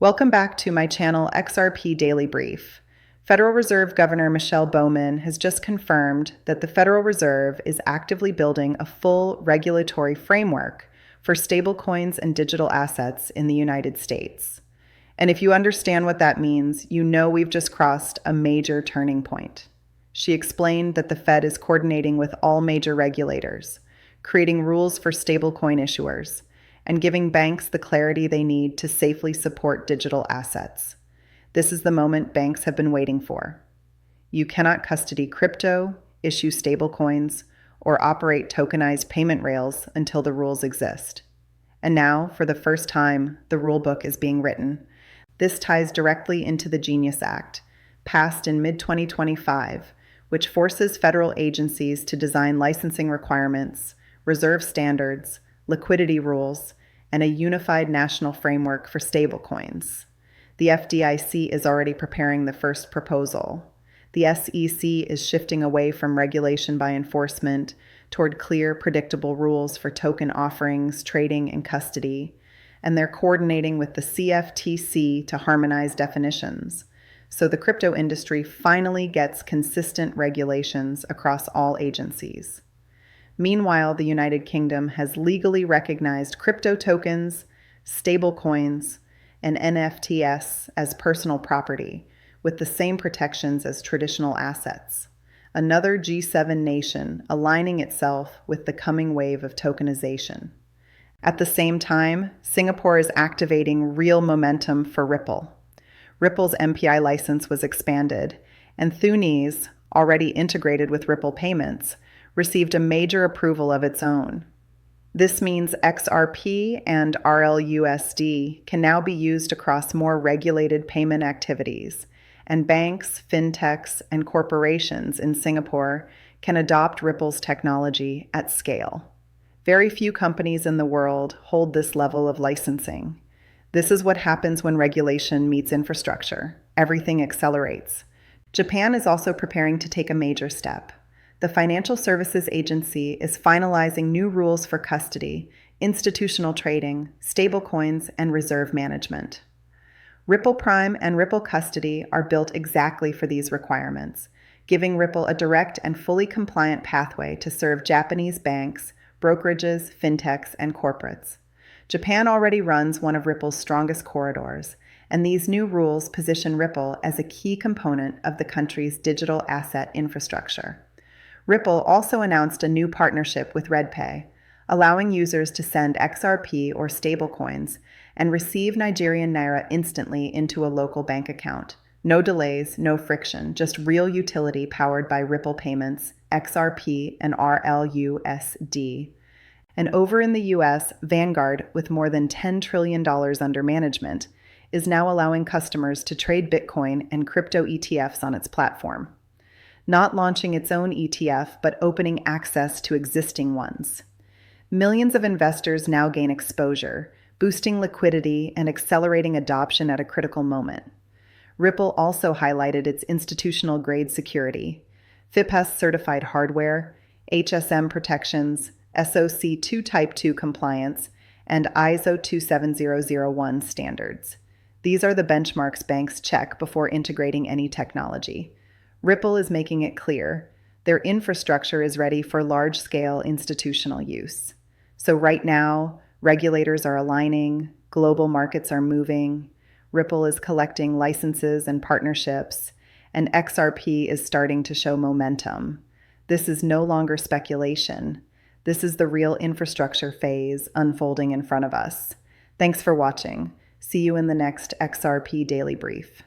Welcome back to my channel XRP Daily Brief. Federal Reserve Governor Michelle Bowman has just confirmed that the Federal Reserve is actively building a full regulatory framework for stablecoins and digital assets in the United States. And if you understand what that means, you know we've just crossed a major turning point. She explained that the Fed is coordinating with all major regulators, creating rules for stablecoin issuers, and giving banks the clarity they need to safely support digital assets. This is the moment banks have been waiting for. You cannot custody crypto, issue stablecoins, or operate tokenized payment rails until the rules exist. And now, for the first time, the rulebook is being written. This ties directly into the Genius Act, passed in mid-2025, which forces federal agencies to design licensing requirements, reserve standards, liquidity rules, and a unified national framework for stablecoins. The FDIC is already preparing the first proposal. The SEC is shifting away from regulation by enforcement toward clear, predictable rules for token offerings, trading, and custody, and they're coordinating with the CFTC to harmonize definitions. So the crypto industry finally gets consistent regulations across all agencies. Meanwhile, the United Kingdom has legally recognized crypto tokens, stablecoins, and NFTs as personal property, with the same protections as traditional assets. Another G7 nation aligning itself with the coming wave of tokenization. At the same time, Singapore is activating real momentum for Ripple. Ripple's MPI license was expanded, and Thunes, already integrated with Ripple payments, received a major approval of its own. This means XRP and RLUSD can now be used across more regulated payment activities, and banks, fintechs, and corporations in Singapore can adopt Ripple's technology at scale. Very few companies in the world hold this level of licensing. This is what happens when regulation meets infrastructure. Everything accelerates. Japan is also preparing to take a major step. The Financial Services Agency is finalizing new rules for custody, institutional trading, stablecoins, and reserve management. Ripple Prime and Ripple Custody are built exactly for these requirements, giving Ripple a direct and fully compliant pathway to serve Japanese banks, brokerages, fintechs, and corporates. Japan already runs one of Ripple's strongest corridors, and these new rules position Ripple as a key component of the country's digital asset infrastructure. Ripple also announced a new partnership with RedPay, allowing users to send XRP or stablecoins and receive Nigerian naira instantly into a local bank account. No delays, no friction, just real utility powered by Ripple payments, XRP, and RLUSD. And over in the US, Vanguard, with more than $10 trillion under management, is now allowing customers to trade Bitcoin and crypto ETFs on its platform. Not launching its own ETF, but opening access to existing ones. Millions of investors now gain exposure, boosting liquidity and accelerating adoption at a critical moment. Ripple also highlighted its institutional-grade security, FIPS-certified hardware, HSM protections, SOC 2 Type 2 compliance, and ISO 27001 standards. These are the benchmarks banks check before integrating any technology. Ripple is making it clear their infrastructure is ready for large-scale institutional use. So right now, regulators are aligning, global markets are moving, Ripple is collecting licenses and partnerships, and XRP is starting to show momentum. This is no longer speculation. This is the real infrastructure phase unfolding in front of us. Thanks for watching. See you in the next XRP Daily Brief.